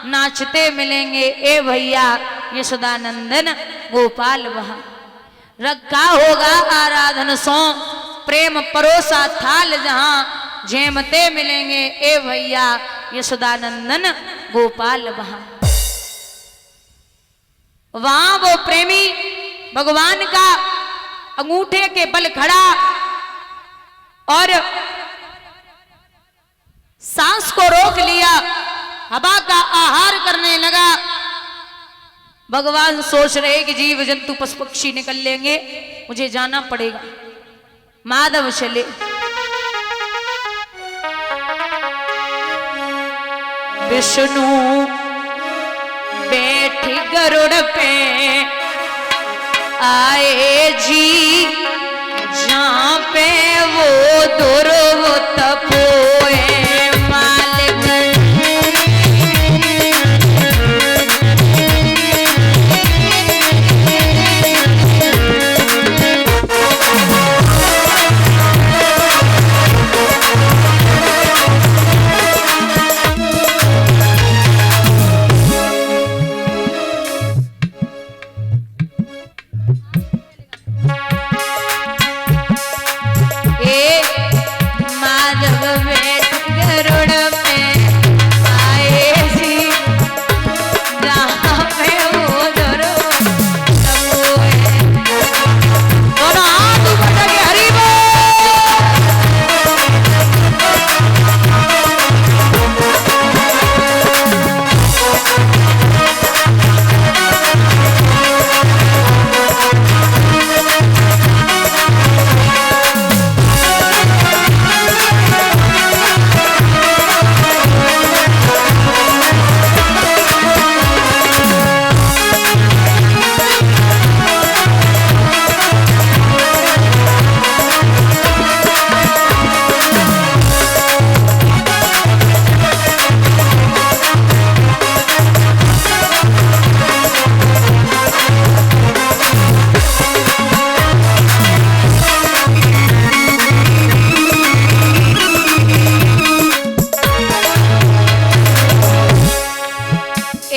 नाचते मिलेंगे ए भैया यशोदानंदन गोपाल वहां। रखा होगा आराधन सो प्रेम परोसा थाल जहां, झेमते मिलेंगे ए भैया यशोदानंदन गोपाल वहां। वहां वो प्रेमी भगवान का अंगूठे के बल खड़ा और सांस को रोक लिया, हवा का आहार करने लगा। भगवान सोच रहे कि जीव जंतु पशु पक्षी निकल लेंगे, मुझे जाना पड़ेगा। माधव चले। विष्णु बैठ गरुड़ पे आए जी, जहां पे वो दुर्व तपोए मालिक।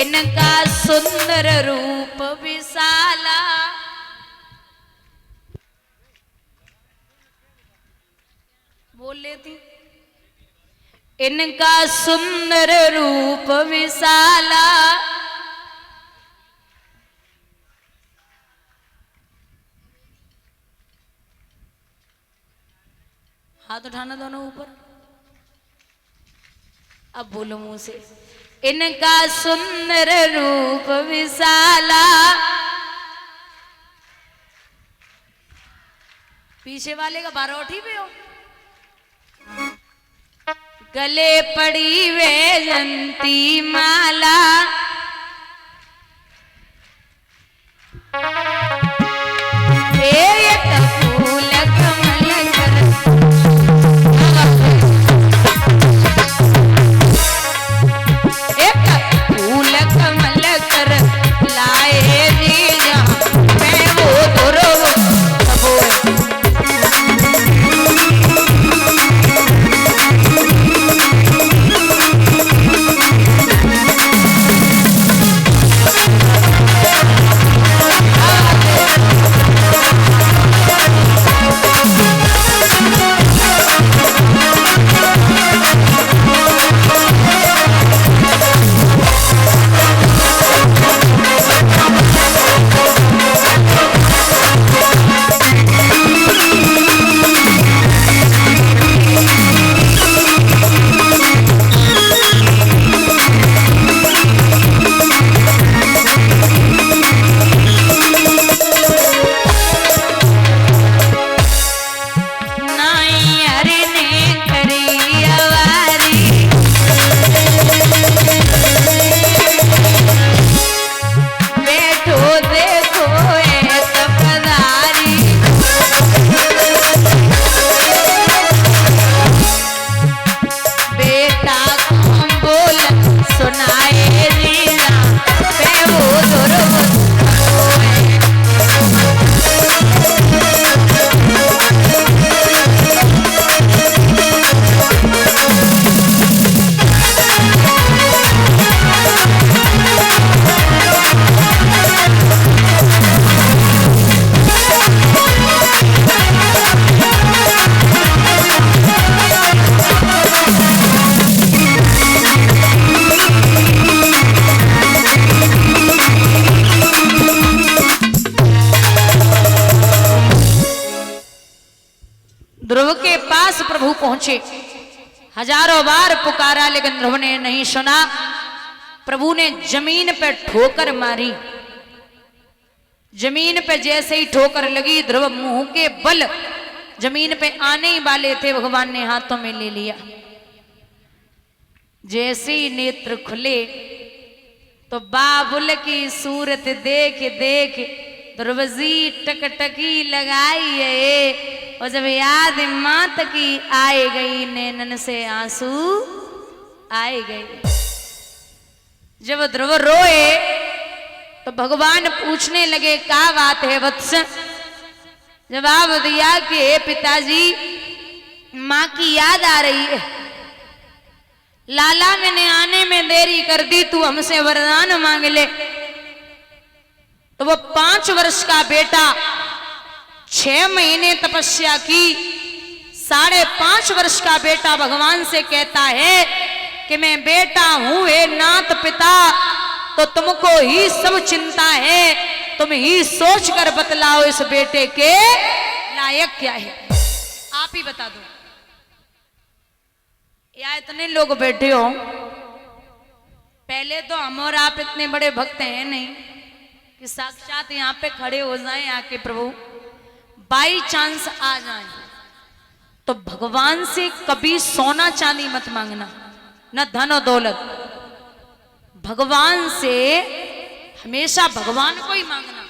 इनका सुंदर रूप विशाला, बोल लेती। इनका सुंदर रूप विशाला, हाथ उठाना दोनों ऊपर। अब बोलो मुंह से। इनका सुंदर रूप विशाला, पीछे वाले का बारोठी पे हो। गले पड़ी वैजंती माला, फूल कमल कर फूल कमल कर लाए जी, जहां मैं वो दुर्व तपोए। प्रभु पहुंचे। हजारों बार पुकारा लेकिन ध्रुव ने नहीं सुना। प्रभु ने जमीन पर ठोकर मारी। जमीन पे जैसे ही ठोकर लगी, ध्रुव मुंह के बल जमीन पे आने ही वाले थे, भगवान ने हाथों में ले लिया। जैसे ही नेत्र खुले तो बाबुल की सूरत देख देख ध्रुव जी टकटकी लगाई है। और जब याद मात की आए गई, नैनन से आंसू आए गए। जब ध्रुव रोए तो भगवान पूछने लगे, क्या बात है वत्स? जवाब दिया कि हे पिताजी, माँ की याद आ रही है। लाला मैंने आने में देरी कर दी, तू हमसे वरदान मांग ले। तो वो 5 वर्ष का बेटा 6 महीने तपस्या की, 5.5 वर्ष का बेटा भगवान से कहता है कि मैं बेटा हूं हे नाथ पिता, तो तुमको ही सब चिंता है, तुम ही सोच कर बतलाओ इस बेटे के लायक क्या है। आप ही बता दो। या इतने लोग बैठे हो, पहले तो हम और आप इतने बड़े भक्त हैं नहीं कि साक्षात यहाँ पे खड़े हो जाएं आके प्रभु, बाई चांस आ जाएं। तो भगवान से कभी सोना चांदी मत मांगना, न धन और दौलत। भगवान से हमेशा भगवान को ही मांगना।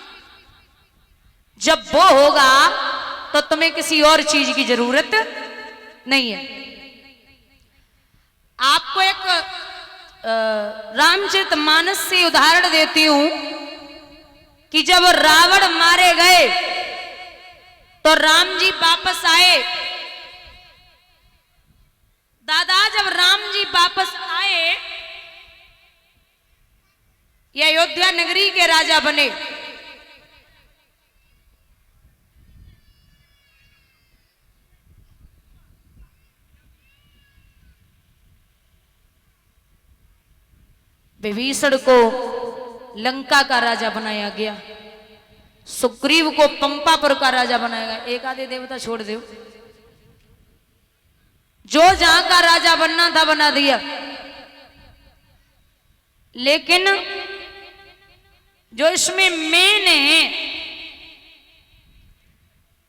जब वो होगा तो तुम्हें किसी और चीज की जरूरत नहीं है। आपको एक रामचरितमानस से उदाहरण देती हूं कि जब रावण मारे गए तो राम जी वापस आए। दादा, जब राम जी वापस आए, ये अयोध्या नगरी के राजा बने। विभीषण को लंका का राजा बनाया गया, सुग्रीव को पंपापुर का राजा बनाया गया। एक आधे देवता छोड़ दो, जो जहां का राजा बनना था बना दिया। लेकिन जो इसमें मेन है,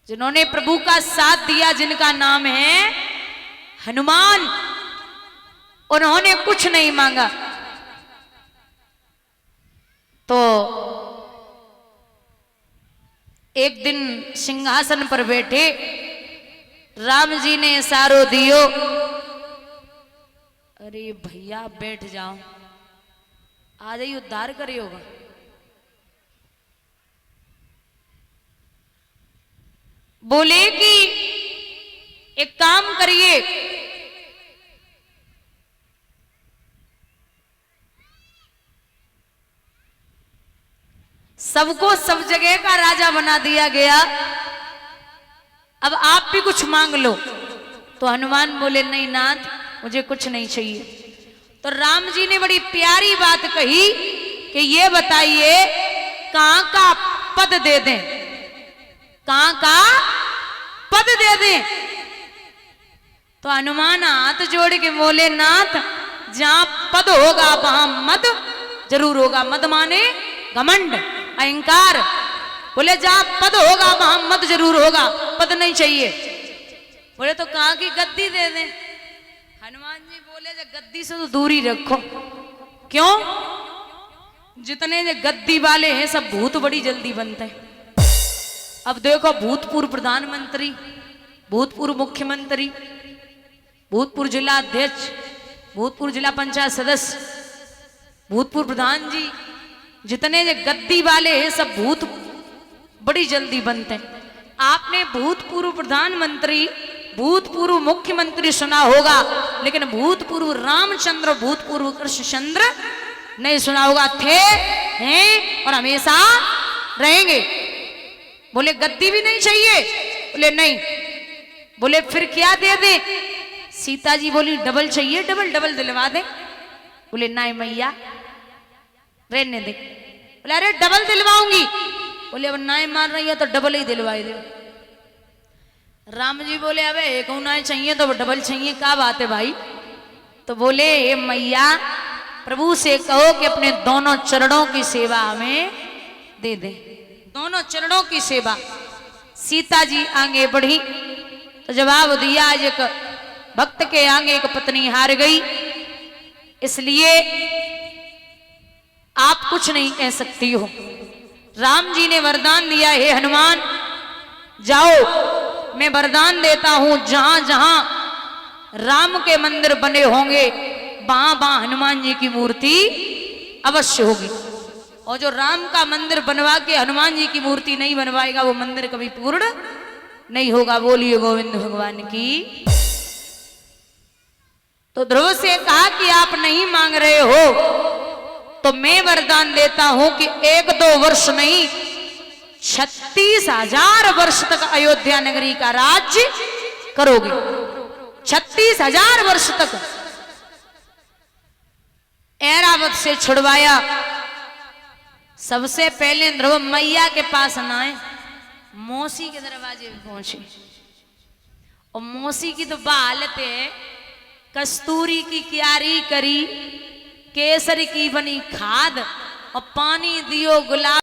जिन्होंने प्रभु का साथ दिया, जिनका नाम है हनुमान, उन्होंने कुछ नहीं मांगा। तो एक दिन सिंहासन पर बैठे राम जी ने इशारो दियो, अरे भैया बैठ जाओ, आ जाइए, उद्धार करे होगा। बोले कि एक काम करिए, सबको सब जगह का राजा बना दिया गया, अब आप भी कुछ मांग लो। तो हनुमान बोले, नहीं नाथ, मुझे कुछ नहीं चाहिए। तो राम जी ने बड़ी प्यारी बात कही कि ये बताइए कहां का पद दे दें, कहां का पद दे दें। तो हनुमान हाथ जोड़ के बोले, नाथ, जहां पद होगा वहां मद जरूर होगा। मद माने घमंड, अहंकार। बोले जहां पद होगा वहां मद जरूर होगा, पद नहीं चाहिए। बोले तो कहां की गद्दी दे दें। हनुमान जी बोले, जो गद्दी से तो दूरी रखो। क्यों? जितने जो गद्दी वाले हैं सब भूत बड़ी जल्दी बनते हैं। अब देखो, भूतपूर्व प्रधानमंत्री, भूतपूर्व मुख्यमंत्री, भूतपूर्व जिला अध्यक्ष, भूतपूर्व जिला पंचायत सदस्य, भूतपूर्व प्रधान जी, जितने जो गद्दी वाले हैं सब भूत बड़ी जल्दी बनते हैं। आपने भूतपूर्व प्रधानमंत्री, भूतपूर्व मुख्यमंत्री सुना होगा, लेकिन भूतपूर्व रामचंद्र, भूतपूर्व कृष्णचंद्र नहीं सुना होगा। थे, हैं और हमेशा रहेंगे। बोले गद्दी भी नहीं चाहिए। बोले नहीं। बोले फिर क्या दे दे? सीता जी बोली डबल चाहिए, डबल डबल दिलवा दे। बोले नहीं मैया, रहने दे। बोले अरे डबल दिलवाऊंगी। बोले अब नाई मार रही है तो डबल ही दिलवाई दे। राम जी बोले अबे एक होना चाहिए तो डबल चाहिए, क्या बात है भाई? तो बोले हे मैया, प्रभु से कहो कि अपने दोनों चरणों की सेवा हमें दे दे, दोनों चरणों की सेवा। सीता जी आगे बढ़ी तो जवाब दिया, आज एक भक्त के आगे एक पत्नी हार गई, इसलिए आप कुछ नहीं कह सकती हो। राम जी ने वरदान दिया, हे हनुमान जाओ, मैं वरदान देता हूं जहां जहां राम के मंदिर बने होंगे वहां वहां हनुमान जी की मूर्ति अवश्य होगी। और जो राम का मंदिर बनवा के हनुमान जी की मूर्ति नहीं बनवाएगा वो मंदिर कभी पूर्ण नहीं होगा। बोलिए गोविंद भगवान की। तो ध्रुव से कहा कि आप नहीं मांग रहे हो तो मैं वरदान देता हूं कि 1-2 वर्ष नहीं 36,000 वर्ष तक अयोध्या नगरी का राज्य करोगे। 36,000 वर्ष तक। ऐरावत से छुड़वाया। सबसे पहले ध्रुव मैया के पास न आए, मौसी के दरवाजे पे पहुंचे। और मौसी की तो हालत है, कस्तूरी की क्यारी करी, केसर की बनी खाद और पानी दियो गुलाब